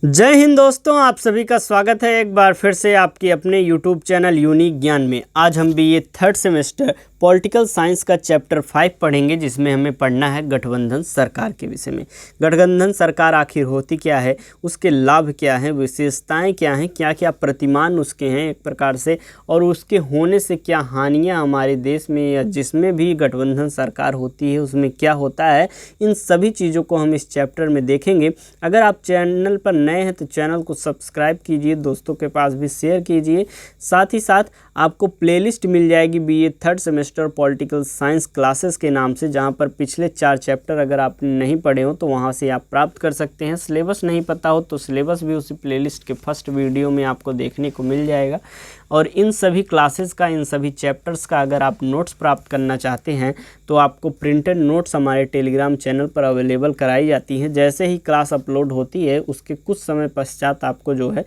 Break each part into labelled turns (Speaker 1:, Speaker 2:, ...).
Speaker 1: जय हिंद दोस्तों, आप सभी का स्वागत है एक बार फिर से आपके अपने YouTube चैनल यूनिक ज्ञान में। आज हम BA third semester political science का चैप्टर 5 पढ़ेंगे, जिसमें हमें पढ़ना है गठबंधन सरकार के विषय में। गठबंधन सरकार आखिर होती क्या है, उसके लाभ क्या हैं, विशेषताएं क्या हैं, क्या क्या प्रतिमान उसके हैं एक प्रकार से, और उसके होने से क्या हानियाँ हमारे देश में या जिसमें भी गठबंधन सरकार होती है उसमें क्या होता है, इन सभी चीज़ों को हम इस चैप्टर में देखेंगे। अगर आप चैनल पर नए हैं तो चैनल को सब्सक्राइब कीजिए, दोस्तों के पास भी शेयर कीजिए। साथ ही साथ आपको प्लेलिस्ट मिल जाएगी BA third semester political science classes के नाम से, जहां पर पिछले 4 चैप्टर अगर आपने नहीं पढ़े हो तो वहां से आप प्राप्त कर सकते हैं। सिलेबस नहीं पता हो तो सिलेबस भी उसी प्लेलिस्ट के फर्स्ट वीडियो में आपको देखने को मिल जाएगा। और इन सभी क्लासेस का, इन सभी चैप्टर्स का अगर आप नोट्स प्राप्त करना चाहते हैं तो आपको प्रिंटेड नोट्स हमारे टेलीग्राम चैनल पर अवेलेबल कराई जाती हैं। जैसे ही क्लास अपलोड होती है उसके कुछ समय पश्चात आपको जो है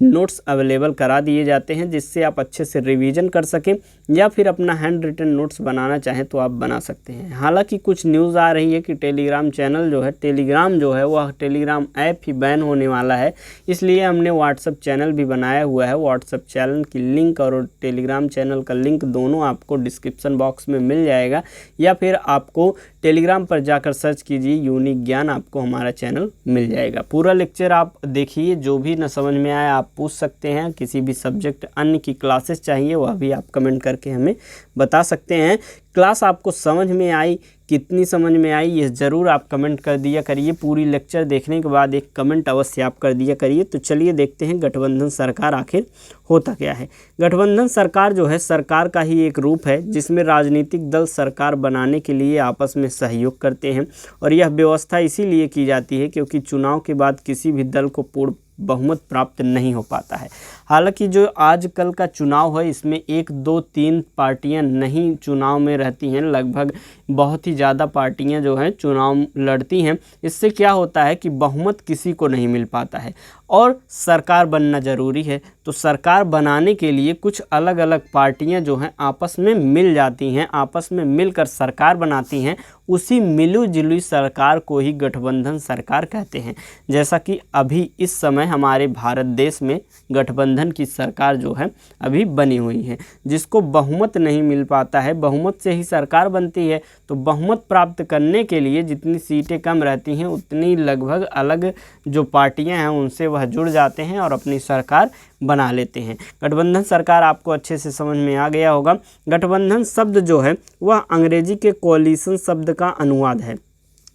Speaker 1: नोट्स अवेलेबल करा दिए जाते हैं, जिससे आप अच्छे से रिवीजन कर सकें या फिर अपना हैंड रिटन नोट्स बनाना चाहें तो आप बना सकते हैं। हालांकि कुछ न्यूज़ आ रही है कि टेलीग्राम चैनल जो है, टेलीग्राम जो है वह टेलीग्राम ऐप ही बैन होने वाला है, इसलिए हमने व्हाट्सएप चैनल भी बनाया हुआ है। व्हाट्सएप चैनल की लिंक और टेलीग्राम चैनल का लिंक दोनों आपको डिस्क्रिप्शन बॉक्स में मिल जाएगा, या फिर आपको टेलीग्राम पर जाकर सर्च कीजिए यूनिक ज्ञान, आपको हमारा चैनल मिल जाएगा। पूरा लेक्चर आप देखिए, जो भी न समझ में आए आप पूछ सकते हैं। किसी भी सब्जेक्ट अन्य की क्लासेस चाहिए वह भी आप कमेंट करके हमें बता सकते हैं। क्लास आपको समझ में आई, कितनी समझ में आई, ये ज़रूर आप कमेंट कर दिया करिए। पूरी लेक्चर देखने के बाद एक कमेंट अवश्य आप कर दिया करिए। तो चलिए देखते हैं गठबंधन सरकार आखिर होता क्या है। गठबंधन सरकार जो है सरकार का ही एक रूप है, जिसमें राजनीतिक दल सरकार बनाने के लिए आपस में सहयोग करते हैं। और यह व्यवस्था इसीलिए की जाती है क्योंकि चुनाव के बाद किसी भी दल को पूर्ण बहुमत प्राप्त नहीं हो पाता है। हालांकि जो आजकल का चुनाव है इसमें 1, 2, 3 पार्टियां नहीं चुनाव में रहती हैं, लगभग बहुत ही ज़्यादा पार्टियां जो हैं चुनाव लड़ती हैं। इससे क्या होता है कि बहुमत किसी को नहीं मिल पाता है और सरकार बनना ज़रूरी है। तो सरकार बनाने के लिए कुछ अलग अलग पार्टियां जो हैं आपस में मिल जाती हैं, आपस में मिलकर सरकार बनाती हैं। उसी मिली जुली सरकार को ही गठबंधन सरकार कहते हैं। जैसा कि अभी इस समय हमारे भारत देश में गठबंधन की सरकार जो है अभी बनी हुई है, जिसको बहुमत नहीं मिल पाता है। बहुमत से ही सरकार बनती है, तो बहुमत प्राप्त करने के लिए जितनी सीटें कम रहती हैं उतनी लगभग अलग जो पार्टियां हैं उनसे वह जुड़ जाते हैं और अपनी सरकार बना लेते हैं। गठबंधन सरकार आपको अच्छे से समझ में आ गया होगा। गठबंधन शब्द जो है वह अंग्रेजी के कोलिशन शब्द का अनुवाद है,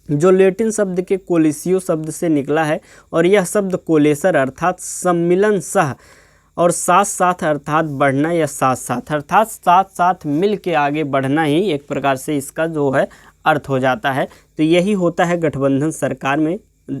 Speaker 1: जो लैटिन शब्द के कोलिसियो शब्द से निकला है। और यह शब्द कोलेसर अर्थात सम्मिलन सह, और साथ साथ अर्थात बढ़ना या साथ साथ अर्थात साथ साथ मिल के आगे बढ़ना ही एक प्रकार से इसका जो है अर्थ हो जाता है। तो यही होता है गठबंधन सरकार में,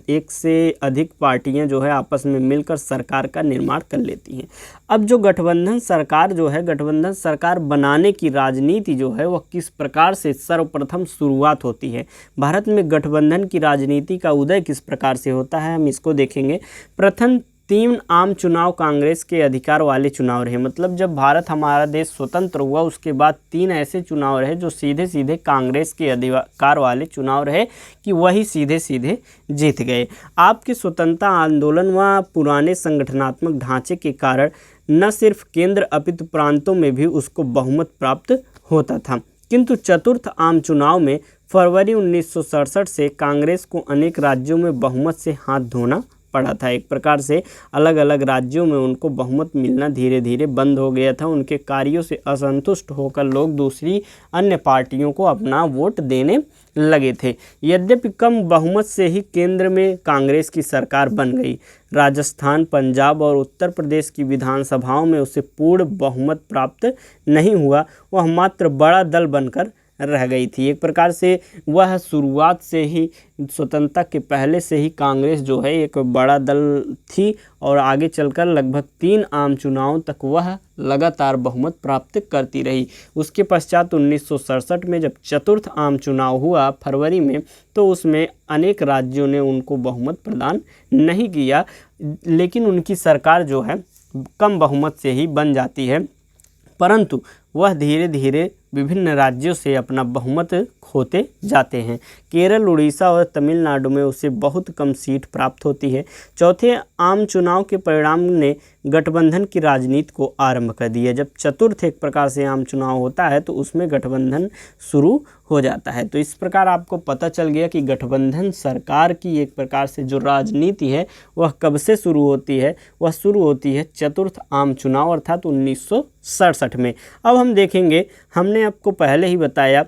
Speaker 1: एक से अधिक पार्टियां जो है आपस में मिलकर सरकार का निर्माण कर लेती हैं। अब जो गठबंधन सरकार जो है, गठबंधन सरकार बनाने की राजनीति जो है वह किस प्रकार से सर्वप्रथम शुरुआत होती है, भारत में गठबंधन की राजनीति का उदय किस प्रकार से होता है, हम इसको देखेंगे। प्रथम 3 आम चुनाव कांग्रेस के अधिकार वाले चुनाव रहे। मतलब जब भारत हमारा देश स्वतंत्र हुआ उसके बाद 3 ऐसे चुनाव रहे जो सीधे सीधे कांग्रेस के अधिकार वाले चुनाव रहे कि वही सीधे सीधे जीत गए। आपके स्वतंत्रता आंदोलन व पुराने संगठनात्मक ढांचे के कारण न सिर्फ केंद्र अपितु प्रांतों में भी उसको बहुमत प्राप्त होता था। किंतु चतुर्थ आम चुनाव में फरवरी 1967 से कांग्रेस को अनेक राज्यों में बहुमत से हाथ धोना पड़ा था। एक प्रकार से अलग अलग राज्यों में उनको बहुमत मिलना धीरे धीरे बंद हो गया था। उनके कार्यों से असंतुष्ट होकर लोग दूसरी अन्य पार्टियों को अपना वोट देने लगे थे। यद्यपि कम बहुमत से ही केंद्र में कांग्रेस की सरकार बन गई, राजस्थान, पंजाब और उत्तर प्रदेश की विधानसभाओं में उसे पूर्ण बहुमत प्राप्त नहीं हुआ। वह मात्र बड़ा दल बनकर रह गई थी। एक प्रकार से वह शुरुआत से ही, स्वतंत्रता के पहले से ही कांग्रेस जो है एक बड़ा दल थी और आगे चलकर लगभग 3 आम चुनावों तक वह लगातार बहुमत प्राप्त करती रही। उसके पश्चात 1967 में जब चतुर्थ आम चुनाव हुआ फरवरी में, तो उसमें अनेक राज्यों ने उनको बहुमत प्रदान नहीं किया, लेकिन उनकी सरकार जो है कम बहुमत से ही बन जाती है। परंतु वह धीरे धीरे विभिन्न राज्यों से अपना बहुमत खोते जाते हैं। केरल, उड़ीसा और तमिलनाडु में उसे बहुत कम सीट प्राप्त होती है। चौथे आम चुनाव के परिणाम ने गठबंधन की राजनीति को आरंभ कर दिया। जब चतुर्थ एक प्रकार से आम चुनाव होता है तो उसमें गठबंधन शुरू हो जाता है। तो इस प्रकार आपको पता चल गया कि गठबंधन सरकार की एक प्रकार से जो राजनीति है वह कब से शुरू होती है। वह शुरू होती है चतुर्थ आम चुनाव अर्थात 1967 में। अब हम देखेंगे, हमने आपको पहले ही बताया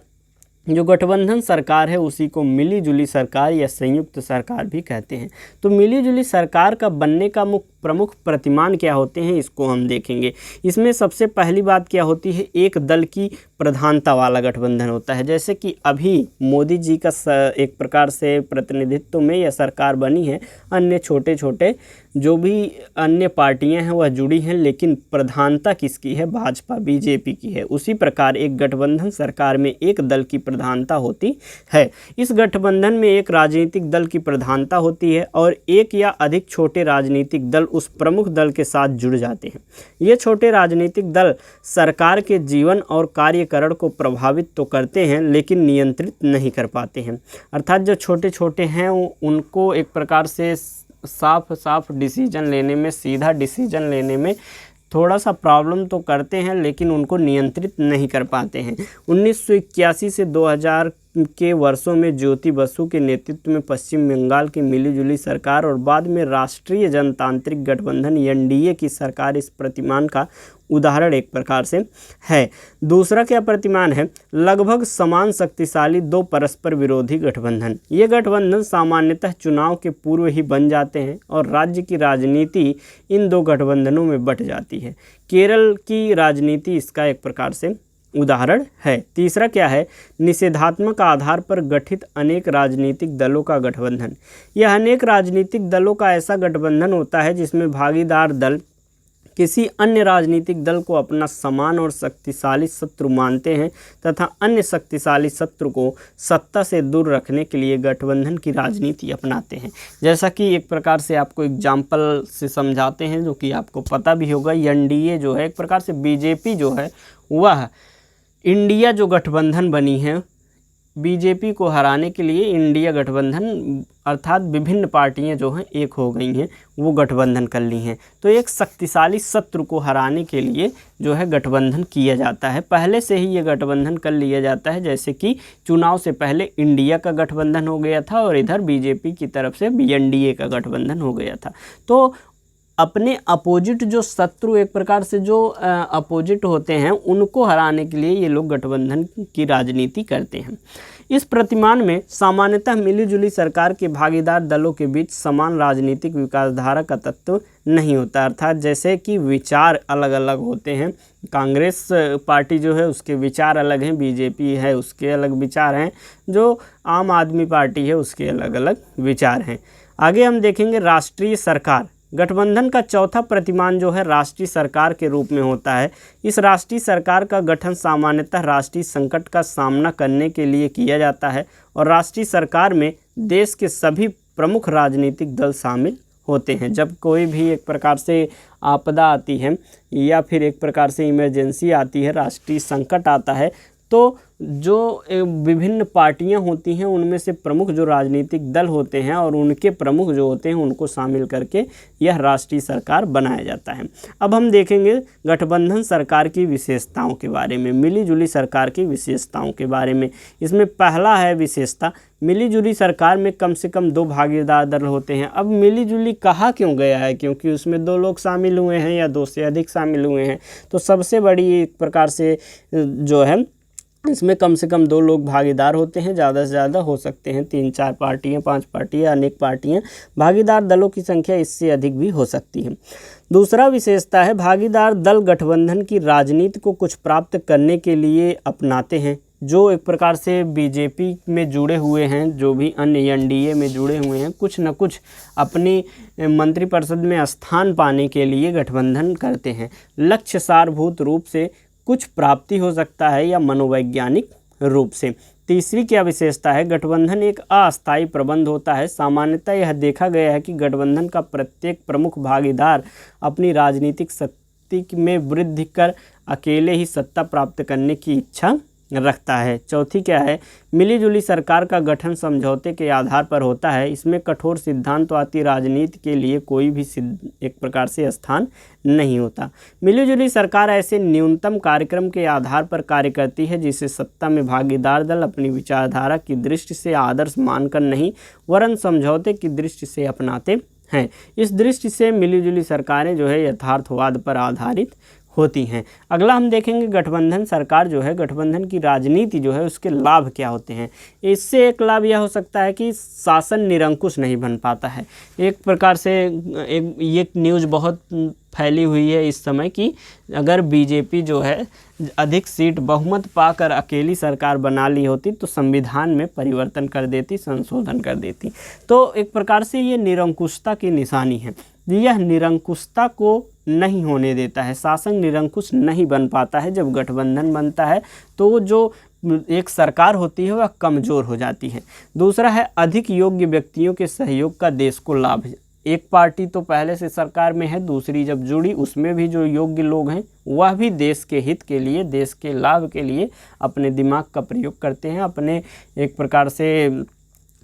Speaker 1: जो गठबंधन सरकार है उसी को मिली जुली सरकार या संयुक्त सरकार भी कहते हैं। तो मिली जुली सरकार का बनने का प्रमुख प्रतिमान क्या होते हैं, इसको हम देखेंगे। इसमें सबसे पहली बात क्या होती है, एक दल की प्रधानता वाला गठबंधन होता है। जैसे कि अभी मोदी जी का एक प्रकार से प्रतिनिधित्व में यह सरकार बनी है, अन्य छोटे छोटे जो भी अन्य पार्टियां हैं वह जुड़ी हैं, लेकिन प्रधानता किसकी है, भाजपा बीजेपी की है। उसी प्रकार एक गठबंधन सरकार में एक दल की प्रधानता होती है। इस गठबंधन में एक राजनीतिक दल की प्रधानता होती है और एक या अधिक छोटे राजनीतिक दल उस प्रमुख दल के साथ जुड़ जाते हैं। ये छोटे राजनीतिक दल सरकार के जीवन और कार्यकरण को प्रभावित तो करते हैं लेकिन नियंत्रित नहीं कर पाते हैं। अर्थात जो छोटे छोटे हैं उनको एक प्रकार से साफ डिसीजन लेने में, सीधा डिसीजन लेने में थोड़ा सा प्रॉब्लम तो करते हैं लेकिन उनको नियंत्रित नहीं कर पाते हैं। 1981 से 2000 के वर्षों में ज्योति बसु के नेतृत्व में पश्चिम बंगाल की मिलीजुली सरकार और बाद में राष्ट्रीय जनतांत्रिक गठबंधन एनडीए की सरकार इस प्रतिमान का उदाहरण एक प्रकार से है। दूसरा क्या प्रतिमान है, लगभग समान शक्तिशाली दो परस्पर विरोधी गठबंधन। ये गठबंधन सामान्यतः चुनाव के पूर्व ही बन जाते हैं और राज्य की राजनीति इन दो गठबंधनों में बंट जाती है। केरल की राजनीति इसका एक प्रकार से उदाहरण है। तीसरा क्या है, निषेधात्मक आधार पर गठित अनेक राजनीतिक दलों का गठबंधन। यह अनेक राजनीतिक दलों का ऐसा गठबंधन होता है जिसमें भागीदार दल किसी अन्य राजनीतिक दल को अपना समान और शक्तिशाली शत्रु मानते हैं तथा अन्य शक्तिशाली शत्रु को सत्ता से दूर रखने के लिए गठबंधन की राजनीति अपनाते हैं। जैसा कि एक प्रकार से आपको एग्जाम्पल से समझाते हैं, जो कि आपको पता भी होगा। एनडीए जो है एक प्रकार से बीजेपी जो है वह इंडिया जो गठबंधन बनी है, बीजेपी को हराने के लिए इंडिया गठबंधन अर्थात विभिन्न पार्टियां जो हैं एक हो गई हैं, वो गठबंधन कर ली हैं। तो एक शक्तिशाली शत्रु को हराने के लिए जो है गठबंधन किया जाता है। पहले से ही ये गठबंधन कर लिया जाता है, जैसे कि चुनाव से पहले इंडिया का गठबंधन हो गया था और इधर बीजेपी की तरफ से एनडीए का गठबंधन हो गया था। तो अपने अपोजिट जो शत्रु एक प्रकार से जो अपोजिट होते हैं उनको हराने के लिए ये लोग गठबंधन की राजनीति करते हैं। इस प्रतिमान में सामान्यतः मिलीजुली सरकार के भागीदार दलों के बीच समान राजनीतिक विकासधारा का तत्व नहीं होता। अर्थात जैसे कि विचार अलग अलग होते हैं। कांग्रेस पार्टी जो है उसके विचार अलग हैं, बीजेपी है उसके अलग विचार हैं, जो आम आदमी पार्टी है उसके अलग अलग विचार हैं। आगे हम देखेंगे राष्ट्रीय सरकार। गठबंधन का चौथा प्रतिमान जो है राष्ट्रीय सरकार के रूप में होता है। इस राष्ट्रीय सरकार का गठन सामान्यतः राष्ट्रीय संकट का सामना करने के लिए किया जाता है और राष्ट्रीय सरकार में देश के सभी प्रमुख राजनीतिक दल शामिल होते हैं। जब कोई भी एक प्रकार से आपदा आती है या फिर एक प्रकार से इमरजेंसी आती है, राष्ट्रीय संकट आता है, तो जो विभिन्न पार्टियां होती हैं उनमें से प्रमुख जो राजनीतिक दल होते हैं और उनके प्रमुख जो होते हैं उनको शामिल करके यह राष्ट्रीय सरकार बनाया जाता है। अब हम देखेंगे गठबंधन सरकार की विशेषताओं के बारे में, मिलीजुली सरकार की विशेषताओं के बारे में। इसमें पहला है विशेषता, मिलीजुली सरकार में कम से कम दो भागीदार दल होते हैं। अब मिलीजुली कहा क्यों गया है, क्योंकि उसमें दो लोग शामिल हुए हैं या दो से अधिक शामिल हुए हैं। तो सबसे बड़ी एक प्रकार से जो है इसमें कम से कम दो लोग भागीदार होते हैं, ज़्यादा से ज़्यादा हो सकते हैं 3-4 पार्टियां, 5 पार्टियां, अनेक पार्टियां। भागीदार दलों की संख्या इससे अधिक भी हो सकती है। दूसरा विशेषता है भागीदार दल गठबंधन की राजनीति को कुछ प्राप्त करने के लिए अपनाते हैं। जो एक प्रकार से बीजेपी में जुड़े हुए हैं, जो भी अन्य एनडीए में जुड़े हुए हैं, कुछ न कुछ अपनी मंत्रिपरिषद में स्थान पाने के लिए गठबंधन करते हैं। लक्ष्य सारभूत रूप से कुछ प्राप्ति हो सकता है या मनोवैज्ञानिक रूप से। तीसरी क्या विशेषता है, गठबंधन एक अस्थायी प्रबंध होता है। सामान्यतः यह देखा गया है कि गठबंधन का प्रत्येक प्रमुख भागीदार अपनी राजनीतिक शक्ति शक्ति में वृद्धि कर अकेले ही सत्ता प्राप्त करने की इच्छा रखता है। चौथी क्या है, मिलीजुली सरकार का गठन समझौते के आधार पर होता है। इसमें कठोर सिद्धांतवादी राजनीति के लिए कोई भी एक प्रकार से स्थान नहीं होता। मिलीजुली सरकार ऐसे न्यूनतम कार्यक्रम के आधार पर कार्य करती है जिसे सत्ता में भागीदार दल अपनी विचारधारा की दृष्टि से आदर्श मानकर नहीं वरन समझौते की दृष्टि से अपनाते हैं। इस दृष्टि से मिलीजुली सरकारें जो है यथार्थवाद पर आधारित होती हैं। अगला हम देखेंगे गठबंधन सरकार जो है, गठबंधन की राजनीति जो है उसके लाभ क्या होते हैं। इससे एक लाभ यह हो सकता है कि शासन निरंकुश नहीं बन पाता है। एक प्रकार से ये न्यूज़ बहुत फैली हुई है इस समय कि अगर बीजेपी जो है अधिक सीट बहुमत पाकर अकेली सरकार बना ली होती तो संविधान में परिवर्तन कर देती, संशोधन कर देती। तो एक प्रकार से ये निरंकुशता की निशानी है। यह निरंकुशता को नहीं होने देता है। शासन निरंकुश नहीं बन पाता है। जब गठबंधन बनता है तो जो एक सरकार होती है वह कमज़ोर हो जाती है। दूसरा है अधिक योग्य व्यक्तियों के सहयोग का देश को लाभ है। एक पार्टी तो पहले से सरकार में है, दूसरी जब जुड़ी उसमें भी जो योग्य लोग हैं वह भी देश के हित के लिए, देश के लाभ के लिए अपने दिमाग का प्रयोग करते हैं, अपने एक प्रकार से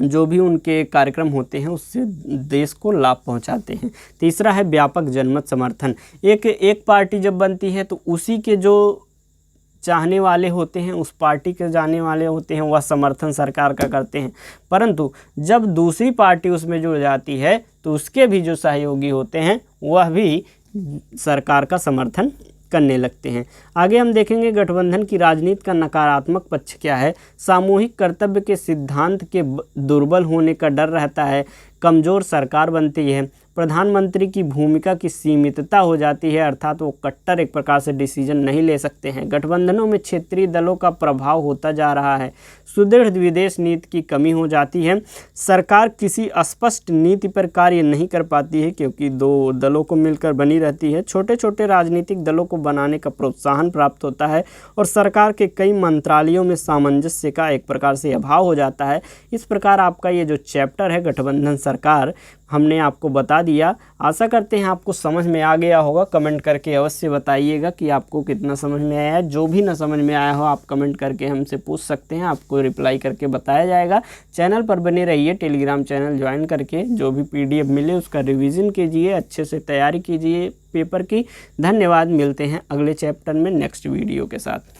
Speaker 1: जो भी उनके कार्यक्रम होते हैं उससे देश को लाभ पहुंचाते हैं। तीसरा है व्यापक जनमत समर्थन। एक पार्टी जब बनती है तो उसी के जो चाहने वाले होते हैं, उस पार्टी के जाने वाले होते हैं, वह समर्थन सरकार का करते हैं। परंतु जब दूसरी पार्टी उसमें जुड़ जाती है तो उसके भी जो सहयोगी होते हैं वह भी सरकार का समर्थन करने लगते हैं। आगे हम देखेंगे गठबंधन की राजनीति का नकारात्मक पक्ष क्या है। सामूहिक कर्तव्य के सिद्धांत के दुर्बल होने का डर रहता है। कमज़ोर सरकार बनती है। प्रधानमंत्री की भूमिका की सीमितता हो जाती है, अर्थात वो कट्टर एक प्रकार से डिसीजन नहीं ले सकते हैं। गठबंधनों में क्षेत्रीय दलों का प्रभाव होता जा रहा है। सुदृढ़ विदेश नीति की कमी हो जाती है। सरकार किसी स्पष्ट नीति पर कार्य नहीं कर पाती है क्योंकि दो दलों को मिलकर बनी रहती है। छोटे छोटे राजनीतिक दलों को बनाने का प्रोत्साहन प्राप्त होता है और सरकार के कई मंत्रालयों में सामंजस्य का एक प्रकार से अभाव हो जाता है। इस प्रकार आपका ये जो चैप्टर है गठबंधन सरकार हमने आपको बता दिया। आशा करते हैं आपको समझ में आ गया होगा। कमेंट करके अवश्य बताइएगा कि आपको कितना समझ में आया है। जो भी ना समझ में आया हो आप कमेंट करके हमसे पूछ सकते हैं, आपको रिप्लाई करके बताया जाएगा। चैनल पर बने रहिए, टेलीग्राम चैनल ज्वाइन करके जो भी PDF मिले उसका रिवीजन कीजिए, अच्छे से तैयारी कीजिए पेपर की। धन्यवाद। मिलते हैं अगले चैप्टर में नेक्स्ट वीडियो के साथ।